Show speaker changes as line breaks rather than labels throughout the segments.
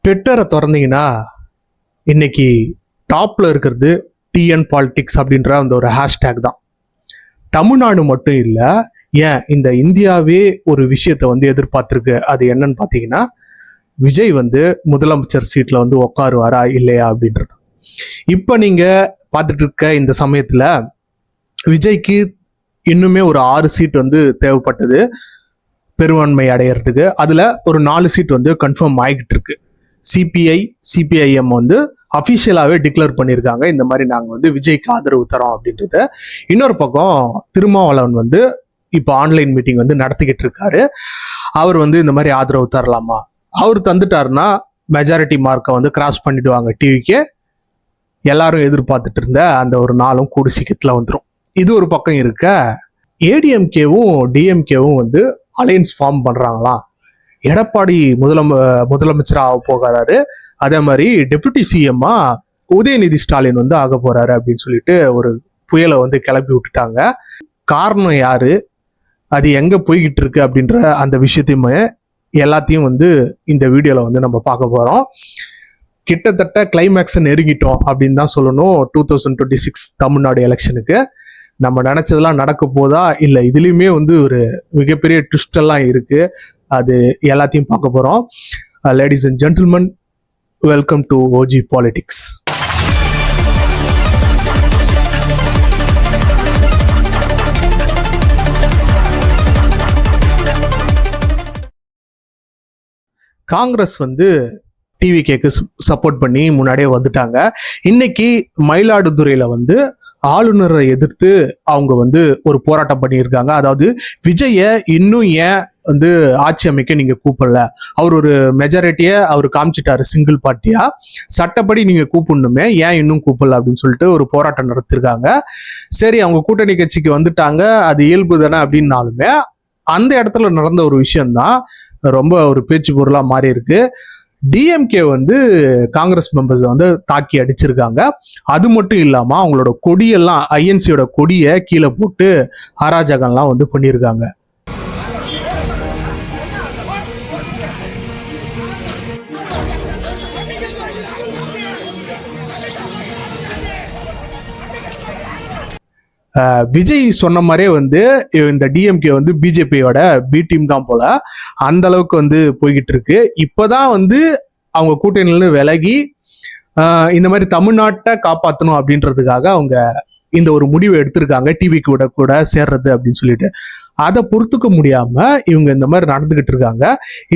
ட்விட்டரை திறந்தீங்கன்னா இன்னைக்கு டாப்ல இருக்கிறது டிஎன் பாலிடிக்ஸ் அப்படின்ற அந்த ஒரு ஹேஷ்டேக் தான். தமிழ்நாடு மட்டும் இல்லை, ஏன் இந்த இந்தியாவே ஒரு விஷயத்தை வந்து எதிர்பார்த்துருக்கு. அது என்னன்னு பார்த்தீங்கன்னா, விஜய் வந்து முதலமைச்சர் சீட்டில் வந்து உட்காருவாரா இல்லையா அப்படின்றது. இப்போ நீங்கள் பார்த்துட்டு இருக்க இந்த சமயத்தில் விஜய்க்கு இன்னுமே ஒரு 6 சீட் வந்து தேவைப்பட்டது பெரும்பான்மை அடையிறதுக்கு. அதில் ஒரு 4 சீட் வந்து கன்ஃபார்ம் ஆகிட்டு இருக்கு. சிபிஐஎம் வந்து அஃபிஷியலாகவே டிக்ளேர் பண்ணியிருக்காங்க, இந்த மாதிரி நாங்கள் வந்து விஜய்க்கு ஆதரவு தரோம் அப்படின்றது. இன்னொரு பக்கம் திருமாவளவன் வந்து இப்போ ஆன்லைன் மீட்டிங் வந்து நடத்திக்கிட்டு இருக்காரு. அவர் வந்து இந்த மாதிரி ஆதரவு தரலாமா, அவர் தந்துட்டாருன்னா மெஜாரிட்டி மார்க்கை வந்து கிராஸ் பண்ணிடுவாங்க டிவிக்கு, எல்லாரும் எதிர்பார்த்துட்டு இருந்த அந்த ஒரு நாளும் கூடி சீக்கிரத்தில் வந்துடும். இது ஒரு பக்கம் இருக்க, ஏடிஎம்கேவும் டிஎம்கேவும் வந்து அலையன்ஸ் ஃபார்ம் பண்ணுறாங்களாம். எடப்பாடி முதலமைச்சராக ஆக போகிறாரு, அதே மாதிரி டெபுட்டி சிஎம்மா உதயநிதி ஸ்டாலின் வந்து ஆக போறாரு அப்படின்னு சொல்லிட்டு ஒரு புயலை வந்து கிளப்பி விட்டுட்டாங்க. காரணம் யாரு, அது எங்க போய்கிட்டு இருக்கு அப்படின்ற அந்த விஷயத்தையுமே எல்லாத்தையும் வந்து இந்த வீடியோல வந்து நம்ம பார்க்க போறோம். கிட்டத்தட்ட கிளைமேக்ஸை நெருங்கிட்டோம் அப்படின்னு தான் சொல்லணும். 2026 தமிழ்நாடு எலெக்ஷனுக்கு நம்ம நினைச்சதெல்லாம் நடக்க போதா இல்லை இதுலேயுமே வந்து ஒரு மிகப்பெரிய ட்விஸ்ட் எல்லாம் இருக்கு, அது எல்லாத்தையும் பார்க்க போறோம். Ladies and gentleman, welcome to OG politics. Congress வந்து டிவிகேக்கு சப்போர்ட் பண்ணி முன்னாடியே வந்துட்டாங்க. இன்னைக்கு மயிலாடுதுறையில வந்து ஆளுநரை எதிர்த்து அவங்க வந்து ஒரு போராட்டம் பண்ணியிருக்காங்க. அதாவது விஜய இன்னும் ஏன் வந்து ஆட்சி அமைக்க நீங்க கூப்பிடல, அவர் ஒரு மெஜாரிட்டியை அவர் காமிச்சிட்டாரு சிங்கிள் பார்ட்டியா, சட்டப்படி நீங்க கூப்பிடணுமே, ஏன் இன்னும் கூப்பிடல அப்படின்னு சொல்லிட்டு ஒரு போராட்டம் நடத்திருக்காங்க. சரி, அவங்க கூட்டணி கட்சிக்கு வந்துட்டாங்க, அது இயல்பு தானே அப்படின்னாலுமே அந்த இடத்துல நடந்த ஒரு விஷயம்தான் ரொம்ப ஒரு பேச்சு பொருளா மாறி இருக்கு. டிஎம்கே வந்து காங்கிரஸ் மெம்பர்ஸ் வந்து தாக்கி அடிச்சிருக்காங்க. அது மட்டும் இல்லாம அவங்களோட கொடியெல்லாம், ஐஎன்சியோட கொடியை கீழே போட்டு அராஜகம்லாம் வந்து பண்ணியிருக்காங்க. விஜய் சொன்ன மாதிரியே வந்து இந்த டிஎம்கே வந்து பிஜேபியோட பி டீம் தான் போல, அந்த அளவுக்கு வந்து போய்கிட்டு இருக்கு. இப்போதான் வந்து அவங்க கூட்டணியில விலகி இந்த மாதிரி தமிழ்நாட்டை காப்பாற்றணும் அப்படின்றதுக்காக அவங்க இந்த ஒரு முடிவை எடுத்திருக்காங்க, டிவிக்கு கூட சேர்றது அப்படின்னு சொல்லிட்டு. அதை பொறுத்துக்க முடியாம இவங்க இந்த மாதிரி நடந்துகிட்டு இருக்காங்க.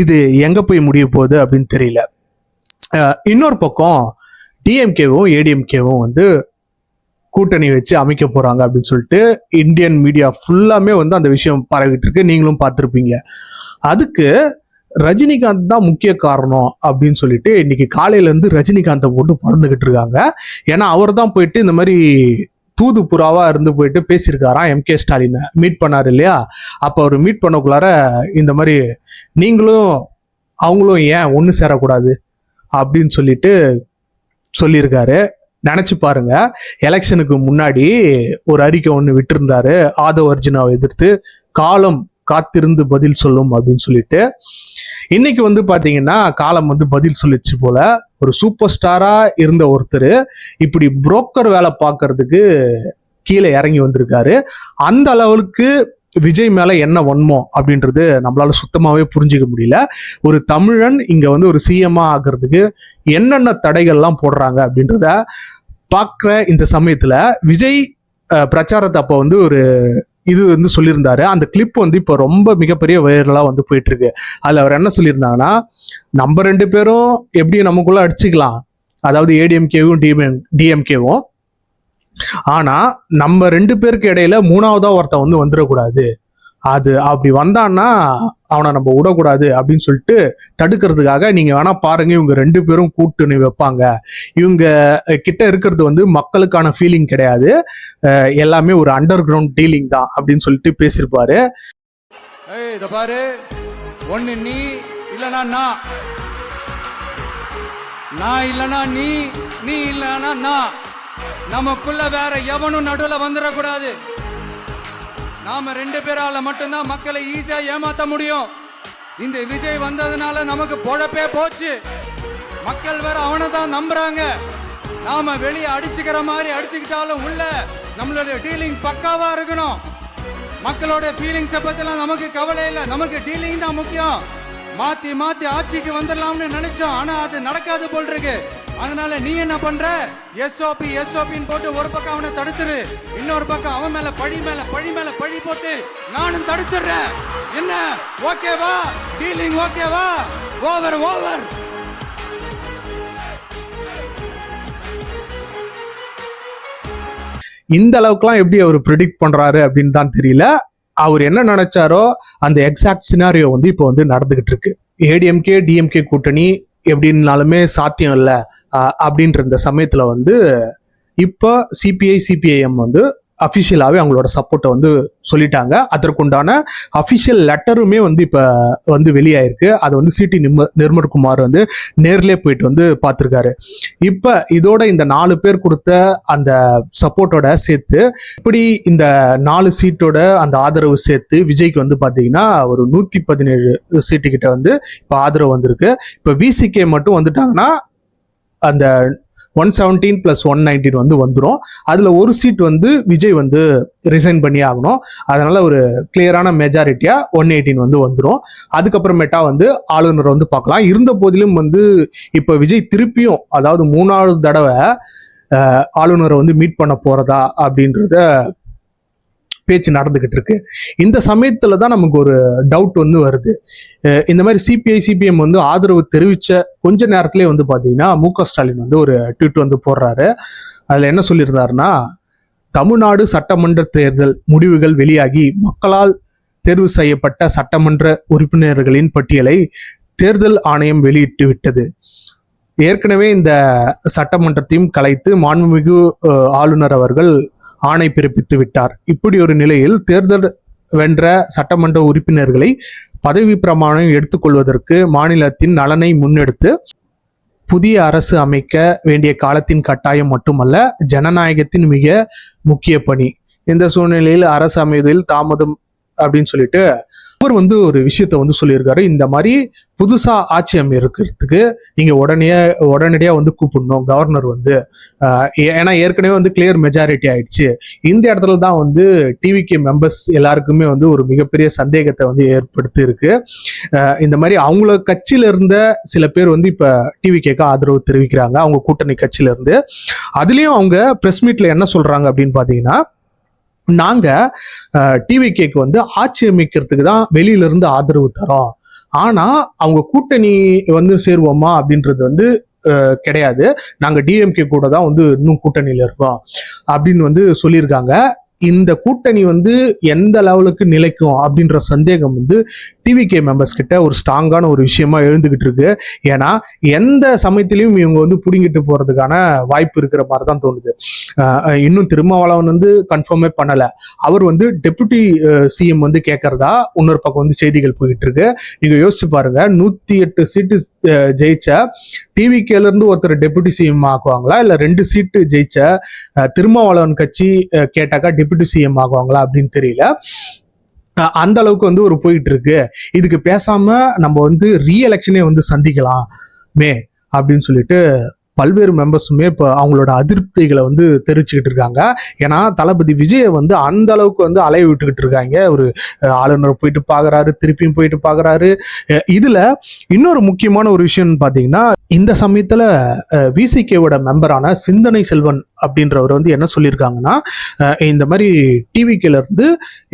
இது எங்க போய் முடிய போகுது அப்படின்னு தெரியல. இன்னொரு பக்கம் டிஎம்கேவும் ஏடிஎம்கேவும் வந்து கூட்டணி வச்சு அமைக்க போறாங்க அப்படின்னு சொல்லிட்டு இந்தியன் மீடியா ஃபுல்லாமே வந்து அந்த விஷயம் பரவிட்டு இருக்கு, நீங்களும் பார்த்துருப்பீங்க. அதுக்கு ரஜினிகாந்த் தான் முக்கிய காரணம் அப்படின்னு சொல்லிட்டு இன்னைக்கு காலையில இருந்து ரஜினிகாந்தை போட்டு பறந்துகிட்டு இருக்காங்க. ஏன்னா அவர் தான் போயிட்டு இந்த மாதிரி தூது புறாவா இருந்து போயிட்டு பேசியிருக்காராம். எம்கே ஸ்டாலினை மீட் பண்ணாரு இல்லையா, அப்போ அவர் மீட் பண்ணக்குள்ளார இந்த மாதிரி நீங்களும் அவங்களும் ஏன் ஒன்று சேரக்கூடாது அப்படின்னு சொல்லிட்டு சொல்லியிருக்காரு. நினைச்சு பாருங்க, எலெக்ஷனுக்கு முன்னாடி ஒரு அறிக்கை ஒன்று விட்டிருந்தாரு, ஆதவ் அர்ஜுனாவை எதிர்த்து காலம் காத்திருந்து பதில் சொல்லும் அப்படின்னு சொல்லிட்டு. இன்னைக்கு வந்து பாத்தீங்கன்னா காலம் வந்து பதில் சொல்லிச்சு போல. ஒரு சூப்பர் ஸ்டாரா இருந்த ஒருத்தர் இப்படி புரோக்கர் வேலை பார்க்கறதுக்கு கீழே இறங்கி வந்திருக்காரு. அந்த அளவுக்கு விஜய் மேல என்ன வன்மம் அப்படின்றது நம்மளால சுத்தமாவே புரிஞ்சுக்க முடியல. ஒரு தமிழன் இங்க வந்து ஒரு சிஎம்மா ஆகிறதுக்கு என்னென்ன தடைகள்லாம் போடுறாங்க அப்படின்றத பார்க்குற இந்த சமயத்துல விஜய் பிரச்சாரத்தை அப்போ வந்து ஒரு இது வந்து சொல்லியிருந்தாரு. அந்த கிளிப் வந்து இப்போ ரொம்ப மிகப்பெரிய வைரலா வந்து போயிட்டு இருக்கு. அதுல அவர் என்ன சொல்லியிருந்தாங்கன்னா, நம்ம 2 பேரும் எப்படி நமக்குள்ள அடிச்சுக்கலாம், அதாவது ஏடிஎம்கேவும் டிஎம்கேவும், ஆனா நம்ம 2 பேருக்கு இடையில 3வதா ஒருத்தன் வந்து வந்துடக்கூடாது, அது அப்படி வந்தான்னா அவனை நம்ம விடக்கூடாது அப்படின்னு சொல்லிட்டு தடுக்கிறதுக்காக நீங்க வேணா பாருங்க, இவங்க 2 பேரும் கூட்டணி வைப்பாங்க, இவங்க கிட்ட இருக்கிறது வந்து மக்களுக்கான ஃபீலிங் கிடையாது, எல்லாமே ஒரு அண்டர் கிரவுண்ட் டீலிங் தான் அப்படின்னு சொல்லிட்டு பேசியிருப்பாரு.
பாரு, ஒண்ணு நீ இல்லனா நான் இல்லனா நீ இல்லனா நான், நமக்குள்ள வேற எவனும் நடுவுல வந்துடக்கூடாது. நாம 2 பேரால மட்டும்தான் மக்களை ஈஸியா ஏமாத்த முடியும். இந்த விஜய் வந்ததுனால நமக்கு பொழப்பே போச்சு. மக்கள் வேற அவனை தான் நம்புறாங்க. நாம வெளியே அடிச்சுக்கிற மாதிரி அடிச்சுக்கிட்டாலும் உள்ள நம்மளுடைய டீலிங் பக்காவா இருக்கணும். மக்களோட ஃபீலிங்ஸ பத்திலாம் நமக்கு கவலை இல்லை, நமக்கு டீலிங் தான் முக்கியம். மாத்தி மாத்தி ஆட்சிக்கு வந்துடலாம்னு நினைச்சோம், ஆனா அது நடக்காது போல் இருக்கு. அதனால நீ என்ன பண்ற, எஸ்ஓபின்னு போட்டு ஒரு பக்கம் அவனை தடுத்துரு, இன்னொரு பக்கம் அவன் மேல பழி போட்டு நானும் தடுத்துறேன். என்ன ஓகேவா? டீலிங் ஓகேவா? ஓவர்.
இந்த அளவுக்குலாம் எப்படி அவர் ப்ரிடிக்ட் பண்றாரு அப்படின்னு தான் தெரியல. அவர் என்ன நினைச்சாரோ அந்த எக்ஸாக்ட் சினாரியோ வந்து இப்போ வந்து நடந்துகிட்டு இருக்கு. ஏடிஎம்கே டிஎம்கே கூட்டணி எப்படின்னாலுமே சாத்தியம் இல்லை அப்படின்ற இந்த சமயத்துல வந்து இப்போ சிபிஐஎம் வந்து அஃபிஷியலாகவே அவங்களோட சப்போர்ட்டை வந்து சொல்லிட்டாங்க. அதற்குண்டான அஃபிஷியல் லெட்டருமே வந்து இப்போ வந்து வெளியாயிருக்கு. அதை வந்து சிடி நிர்மல்குமார் வந்து நேர்லேயே போயிட்டு வந்து பார்த்துருக்காரு. இப்போ இதோட இந்த 4 பேர் கொடுத்த அந்த சப்போர்ட்டோட சேர்த்து இப்படி இந்த 4 சீட்டோட அந்த ஆதரவு சேர்த்து விஜய்க்கு வந்து பார்த்தீங்கன்னா ஒரு 117 சீட்டுக்கிட்ட வந்து இப்போ ஆதரவு வந்திருக்கு. இப்போ விசிகே மட்டும் வந்துட்டாங்கன்னா அந்த 117 + 119 வந்து வந்துடும். அதுல ஒரு சீட் வந்து விஜய் வந்து ரிசைன் பண்ணி ஆகணும். அதனால ஒரு கிளியரான மெஜாரிட்டியா 118 வந்து வந்துடும். அதுக்கப்புறமேட்டா வந்து ஆளுநரை வந்து பார்க்கலாம். இருந்த போதிலும் வந்து இப்ப விஜய் திருப்பியும் அதாவது 3வது தடவை ஆளுநரை வந்து மீட் பண்ண போறதா அப்படின்றத பேச்சு நடந்துகிட்டு இருக்கு. இந்த சமயத்துல தான் நமக்கு ஒரு டவுட் வந்து வருது. இந்த மாதிரி சிபிஎம் வந்து ஆதரவு தெரிவிச்ச கொஞ்ச நேரத்திலே வந்து பாத்தீங்கன்னா மு.க. ஸ்டாலின் வந்து ஒரு ட்வீட் வந்து போடுறாரு. அதுல என்ன சொல்லியிருந்தாருன்னா, தமிழ்நாடு சட்டமன்ற தேர்தல் முடிவுகள் வெளியாகி மக்களால் தேர்வு செய்யப்பட்ட சட்டமன்ற உறுப்பினர்களின் பட்டியலை தேர்தல் ஆணையம் வெளியிட்டு விட்டது. ஏற்கனவே இந்த சட்டமன்றத்தையும் கலைத்து மாண்புமிகு ஆளுநர் அவர்கள் ஆணை பிறப்பித்து விட்டார். இப்படி ஒரு நிலையில் தேர்தல் வென்ற சட்டமன்ற உறுப்பினர்களை பதவி பிரமாணம் எடுத்துக்கொள்வதற்கு மாநிலத்தின் நலனை முன்னெடுத்து புதிய அரசு அமைக்க வேண்டிய காலத்தின் கட்டாயம் மட்டுமல்ல, ஜனநாயகத்தின் மிக முக்கிய பணி. இந்த சூழ்நிலையில் அரசு அமைவதில் தாமதம் அப்படின்னு சொல்லிட்டு அவர் வந்து ஒரு விஷயத்த வந்து சொல்லியிருக்காரு. இந்த மாதிரி புதுசா ஆட்சி அமைக்கிறதுக்கு நீங்க உடனடியா வந்து கூப்பிடணும் கவர்னர் வந்து. ஏன்னா ஏற்கனவே வந்து கிளியர் மெஜாரிட்டி ஆயிடுச்சு. இந்த இடத்துல தான் வந்து டிவிகே மெம்பர்ஸ் எல்லாருக்குமே வந்து ஒரு மிகப்பெரிய சந்தேகத்தை வந்து ஏற்படுத்தி இருக்கு. இந்த மாதிரி அவங்கள கட்சியில இருந்த சில பேர் வந்து இப்ப டிவிகேக்கு ஆதரவு தெரிவிக்கிறாங்க, அவங்க கூட்டணி கட்சியில இருந்து. அதுலயும் அவங்க பிரஸ் மீட்ல என்ன சொல்றாங்க அப்படின்னு பாத்தீங்கன்னா, நாங்க டிவிகேக்கு வந்து ஆட்சி அமைக்கிறதுக்கு தான் வெளியில இருந்து ஆதரவு தரோம், ஆனா அவங்க கூட்டணி வந்து சேருவோமா அப்படின்றது வந்து கிடையாது, நாங்க டிஎம்கே கூட தான் வந்து இன்னும் கூட்டணியில இருக்கோம் அப்படின்னு வந்து சொல்லியிருக்காங்க. இந்த கூட்டணி வந்து எந்த லெவலுக்கு நிலைக்கும் அப்படின்ற சந்தேகம் வந்து டிவிகே மெம்பர்ஸ் கிட்ட ஒரு ஸ்ட்ராங்கான ஒரு விஷயமா எழுந்துகிட்டு இருக்கு. ஏன்னா எந்த சமயத்திலையும் இவங்க வந்து புடிங்கிட்டு போறதுக்கான வாய்ப்பு இருக்கிற மாதிரி தான் தோணுது. இன்னும் திருமாவளவன் வந்து கன்ஃபார்மே பண்ணல. அவர் வந்து டெபுட்டி சிஎம் வந்து கேட்கறதா இன்னொரு பக்கம் வந்து செய்திகள் போயிட்டு இருக்கு. நீங்க யோசிச்சு பாருங்க, 108 சீட்டு ஜெயிச்ச டிவிகேல இருந்து ஒருத்தர் டெபுட்டி சிஎம் ஆக்குவாங்களா, இல்ல 2 சீட்டு ஜெயிச்ச திருமாவளவன் கட்சி கேட்டாக்கா டெபுட்டி சிஎம் ஆகுவாங்களா அப்படின்னு தெரியல. அந்த அளவுக்கு வந்து ஒரு போயிட்டு இருக்கு. இதுக்கு பேசாம நம்ம வந்து ரீஎலெக்ஷனே வந்து சந்திக்கலாம் அப்படின்னு சொல்லிட்டு பல்வேறு மெம்பர்ஸுமே இப்போ அவங்களோட அதிருப்திகளை வந்து தெரிவிச்சுக்கிட்டு இருக்காங்க. ஏன்னா தளபதி விஜயை வந்து அந்த அளவுக்கு வந்து அலைய விட்டுக்கிட்டு இருக்காங்க. ஒரு ஆளுநர் போயிட்டு பார்க்குறாரு, திருப்பியும் போயிட்டு பார்க்குறாரு. இதுல இன்னொரு முக்கியமான ஒரு விஷயம்னு பார்த்தீங்கன்னா, இந்த சமயத்துல விசிகேவோட மெம்பரான சிந்தனை செல்வன் அப்படின்றவர் வந்து என்ன சொல்லியிருக்காங்கன்னா, இந்த மாதிரி டிவிகேல இருந்து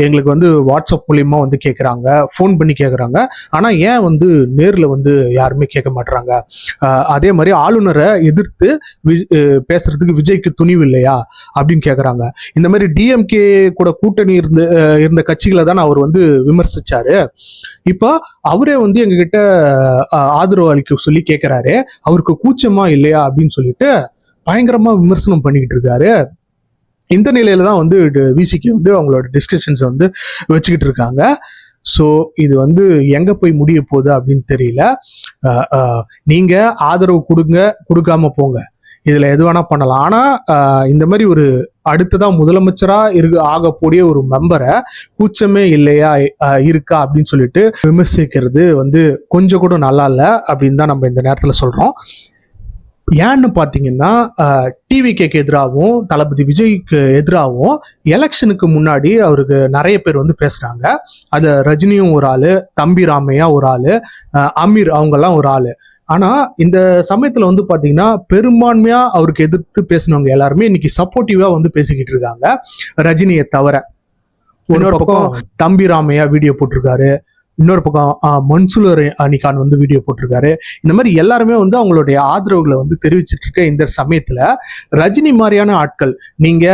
எங்களுக்கு வந்து வாட்ஸ்அப் மூலியமா வந்து கேட்குறாங்க, ஃபோன் பண்ணி கேட்குறாங்க, ஆனா ஏன் வந்து நேரில் வந்து யாருமே கேட்க மாட்டுறாங்க, அதே மாதிரி ஆளுநரை எதிர்த்து பேசுறதுக்கு விஜய்க்கு துணிவு இல்லையா அப்படின்னு கேட்குறாங்க. இந்த மாதிரி டிஎம்கே கூட கூட்டணி இருந்த கட்சிகளை தான் அவர் வந்து விமர்சிச்சாரு. இப்போ அவரே வந்து எங்ககிட்ட ஆதரவு அளிக்க சொல்லி கேட்கிறாரு, அவருக்கு கூச்சமா இல்லையா அப்படின்னு சொல்லிட்டு பயங்கரமா விமர்சனம் பண்ணிக்கிட்டு இருக்காரு. இந்த நிலையில தான் வந்து விசிகே வந்து அவங்களோட டிஸ்கஷன்ஸ் வந்து வச்சுக்கிட்டு இருக்காங்க. ஸோ இது வந்து எங்க போய் முடிய போகுது அப்படின்னு தெரியல. நீங்க ஆதரவு கொடுக்காம போங்க, இதுல எது வேணா பண்ணலாம். ஆனா இந்த மாதிரி ஒரு அடுத்ததான் முதலமைச்சரா ஆகக்கூடிய ஒரு மெம்பரை கூச்சமே இல்லையா இருக்கா அப்படின்னு சொல்லிட்டு விமர்சிக்கிறது வந்து கொஞ்சம் கூட நல்லா இல்லை அப்படின்னு தான் நம்ம இந்த நேரத்துல சொல்றோம். ஏன்னு பார்த்தீங்கன்னா டிவிகேக்கு எதிராகவும் தளபதி விஜய்க்கு எதிராகவும் எலெக்ஷனுக்கு முன்னாடி அவருக்கு நிறைய பேர் வந்து பேசுறாங்க. அது ரஜினியும் ஒரு ஆளு, தம்பி ராமையா ஒரு ஆளு, அமீர் அவங்கெல்லாம் ஒரு ஆளு. ஆனா இந்த சமயத்துல வந்து பாத்தீங்கன்னா பெரும்பான்மையா அவருக்கு எதிர்த்து பேசினவங்க எல்லாருமே இன்னைக்கு சப்போர்ட்டிவா வந்து பேசிக்கிட்டு இருக்காங்க, ரஜினியை தவிர. இன்னொரு பக்கம் தம்பி ராமையா வீடியோ போட்டிருக்காரு, இன்னொரு பக்கம் மன்சூர் அலிகான் வந்து வீடியோ போட்டிருக்காரு. இந்த மாதிரி எல்லாருமே வந்து அவங்களுடைய ஆதரவுகளை வந்து தெரிவிச்சிட்டு இருக்க இந்த சமயத்துல ரஜினி மாதிரியான ஆட்கள் நீங்க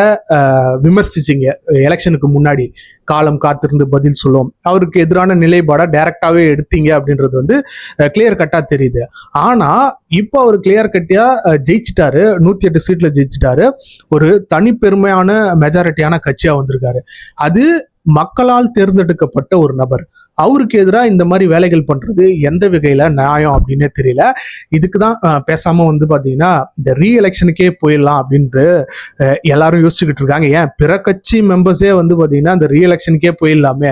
விமர்சிச்சிங்க எலெக்ஷனுக்கு முன்னாடி, காலம் காத்திருந்து பதில் சொல்லும், அவருக்கு எதிரான நிலைப்பாடை டைரக்டாவே எடுத்தீங்க அப்படின்றது வந்து கிளியர் கட்டா தெரியுது. ஆனா இப்போ அவர் கிளியர் கட்டியா ஜெயிச்சிட்டாரு, 108 சீட்ல ஜெயிச்சிட்டாரு, ஒரு தனிப்பெருமையான மெஜாரிட்டியான கட்சியா வந்திருக்காரு. அது மக்களால் தேர்ந்தெடுக்கப்பட்ட ஒரு நபர். அவருக்கு எதிராக இந்த மாதிரி வேலைகள் பண்றது எந்த வகையில நியாயம் அப்படின்னே தெரியல. இதுக்குதான் பேசாம வந்து பாத்தீங்கன்னா இந்த ரீ எலெக்ஷனுக்கே போயிடலாம் அப்படின்ட்டு எல்லாரும் யோசிச்சுக்கிட்டு இருக்காங்க. ஏன் பிற கட்சி மெம்பர்ஸே வந்து பாத்தீங்கன்னா இந்த ரீ எலெக்ஷனுக்கே போயிடலாமே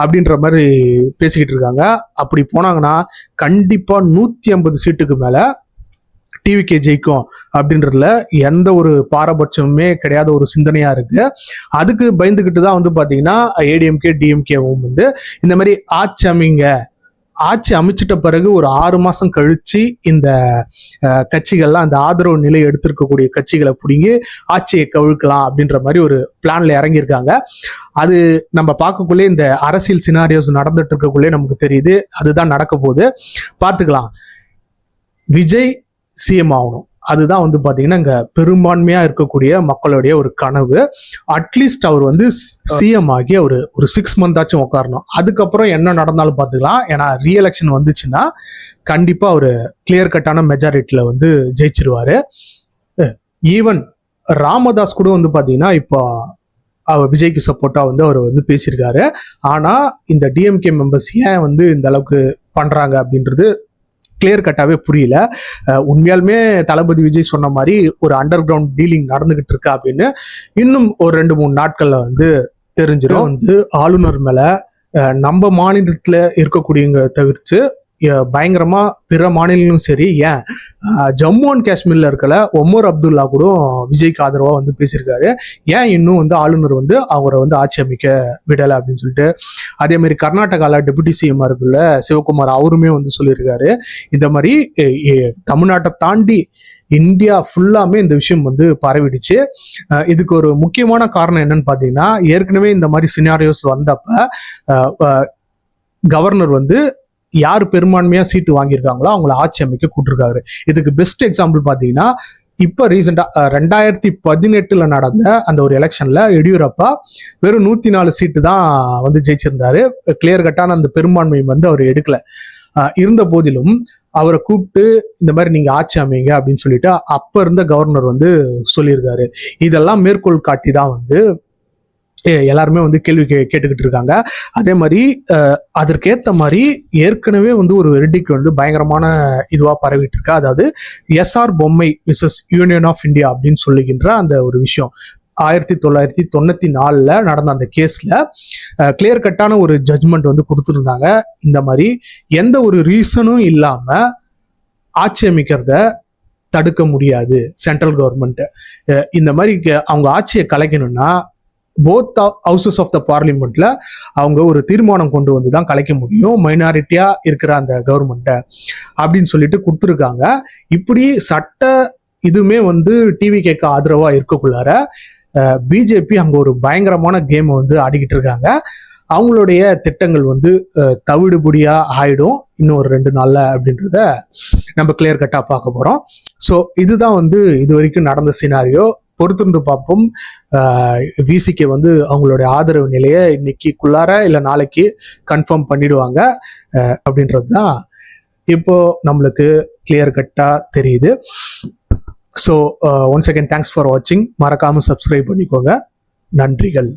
அப்படின்ற மாதிரி பேசிக்கிட்டு இருக்காங்க. அப்படி போனாங்கன்னா கண்டிப்பா 150 சீட்டுக்கு மேல டிவிகே ஜெயிக்கும் அப்படின்றதுல எந்த ஒரு பாரபட்சமுமே கிடையாத ஒரு சிந்தனையா இருக்கு. அதுக்கு பயந்துகிட்டு தான் வந்து பாத்தீங்கன்னா ஏடிஎம்கே டிஎம்கேவும் வந்து இந்த மாதிரி ஆட்சி அமைச்சிட்ட பிறகு ஒரு 6 மாசம் கழிச்சு இந்த கட்சிகள்லாம் அந்த ஆதரவு நிலை எடுத்திருக்கக்கூடிய கட்சிகளை பிடிங்கி ஆட்சியை கவிழ்க்கலாம் அப்படின்ற மாதிரி ஒரு பிளான்ல இறங்கியிருக்காங்க. அது நம்ம பார்க்கக்குள்ளே இந்த அரசியல் சினாரியோஸ் நடந்துட்டு இருக்கக்குள்ளே நமக்கு தெரியுது அதுதான் நடக்க போகுது. பார்த்துக்கலாம். விஜய் சிஎம் ஆகணும், அதுதான் வந்து பாத்தீங்கன்னா இங்க பெரும்பான்மையா இருக்கக்கூடிய மக்களுடைய ஒரு கனவு. அட்லீஸ்ட் அவர் வந்து சிஎம் ஆகி ஒரு 6 மந்த் ஆச்சும் உட்காரணும். அதுக்கப்புறம் என்ன நடந்தாலும் பார்த்துக்கலாம். ஏன்னா ரீஎலெக்ஷன் வந்துச்சுன்னா கண்டிப்பா ஒரு கிளியர் கட்டான மெஜாரிட்டியில வந்து ஜெயிச்சிருவாரு. ஈவன் ராமதாஸ் கூட வந்து பாத்தீங்கன்னா இப்போ அவர் விஜய்க்கு சப்போர்ட்டா வந்து அவர் வந்து பேசியிருக்காரு. ஆனா இந்த டிஎம்கே மெம்பர்ஸ் ஏன் வந்து இந்த அளவுக்கு பண்றாங்க அப்படின்றது கிளியர் கட்டாவே புரியல. உண்மையாலுமே தளபதி விஜய் சொன்ன மாதிரி ஒரு அண்டர் கிரவுண்ட் டீலிங் நடந்துகிட்டு இருக்கா அப்படின்னு இன்னும் ஒரு 2-3 நாட்கள்ல வந்து தெரிஞ்சிடும். வந்து ஆளுநர் மேல நம்ம மாநிலத்துல இருக்கக்கூடியவங்க தவிர்த்து பயங்கரமா பிற மாநிலங்களும் சரி, ஏன் ஜம்மு அண்ட் காஷ்மீர்ல இருக்கல ஒமர் அப்துல்லா கூட விஜய்க்கு ஆதரவா வந்து பேசியிருக்காரு. ஏன் இன்னும் வந்து ஆளுநர் வந்து அவரை வந்து ஆட்சி அமைக்க விடலை அப்படின்னு சொல்லிட்டு. அதே மாதிரி கர்நாடகால டெபுட்டி சிஎம் இருக்குல்ல சிவகுமார், அவருமே வந்து சொல்லியிருக்காரு. இந்த மாதிரி தமிழ்நாட்டை தாண்டி இந்தியா ஃபுல்லாமே இந்த விஷயம் வந்து பரவிடுச்சு. இதுக்கு ஒரு முக்கியமான காரணம் என்னன்னு பாத்தீங்கன்னா, ஏற்கனவே இந்த மாதிரி சினாரியோஸ் வந்தப்ப கவர்னர் வந்து யார் பெரும்பான்மையா சீட்டு வாங்கியிருக்காங்களோ அவங்கள ஆட்சி அமைக்க கூட்டிருக்காரு. இதுக்கு பெஸ்ட் எக்ஸாம்பிள் பாத்தீங்கன்னா இப்ப ரீசெண்டா 2018 நடந்த அந்த ஒரு எலெக்ஷன்ல எடியூரப்பா வெறும் 104 சீட்டு தான் வந்து ஜெயிச்சிருந்தாரு. கிளியர் கட்டான அந்த பெரும்பான்மை வந்து அவர் எடுக்கல. இருந்த போதிலும் அவரை கூப்பிட்டு இந்த மாதிரி நீங்க ஆட்சி அமைங்க அப்படின்னு சொல்லிட்டு அப்ப இருந்த கவர்னர் வந்து சொல்லியிருக்காரு. இதெல்லாம் மேற்கோள் காட்டி தான் வந்து எல்லாருமே வந்து கேள்வி கேட்டுக்கிட்டு இருக்காங்க. அதே மாதிரி அதற்கேற்ற மாதிரி ஏற்கனவே வந்து ஒரு வெர்டிக்ட் வந்து பயங்கரமான இதுவா பரவிட்டு இருக்கா. அதாவது எஸ்ஆர் பொம்மை விசஸ் யூனியன் ஆஃப் இந்தியா அப்படின்னு சொல்லுகின்ற அந்த ஒரு விஷயம் 1994 நடந்த அந்த கேஸ்ல கிளியர் கட்டான ஒரு ஜட்ஜ்மெண்ட் வந்து கொடுத்துருந்தாங்க. இந்த மாதிரி எந்த ஒரு ரீசனும் இல்லாம ஆட்சி அமைக்கிறத தடுக்க முடியாது சென்ட்ரல் கவர்மெண்ட். இந்த மாதிரி அவங்க ஆட்சியை கலைக்கணும்னா போத் ஹவுசஸ் ஆஃப் த பார்லிமெண்ட்ல அவங்க ஒரு தீர்மானம் கொண்டு வந்து தான் கலைக்க முடியும், மைனாரிட்டியா இருக்கிற அந்த கவர்மெண்ட்டை அப்படின்னு சொல்லிட்டு கொடுத்துருக்காங்க. இப்படி சட்ட இதுவுமே வந்து டிவிகேக்கு ஆதரவா இருக்கக்குள்ளார பிஜேபி அங்க ஒரு பயங்கரமான கேம் வந்து ஆடிக்கிட்டு இருக்காங்க. அவங்களுடைய திட்டங்கள் வந்து தவிடுபடியா ஆயிடும் இன்னும் ஒரு 2 நாள்ல அப்படின்றத நம்ம கிளியர் கட்டா பார்க்க போறோம். ஸோ இதுதான் வந்து இது வரைக்கும் நடந்த சினாரியோ. பொறுத்திருந்து பார்ப்போம். விசிகே வந்து அவங்களுடைய ஆதரவு நிலையை இன்னைக்குள்ளார இல்லை நாளைக்கு கன்ஃபார்ம் பண்ணிடுவாங்க அப்படின்றது தான் இப்போ நம்மளுக்கு கிளியர் கட்டா தெரியுது. So once again thanks for வாட்சிங். மறக்காம சப்ஸ்கிரைப் பண்ணிக்கோங்க. நன்றிகள்.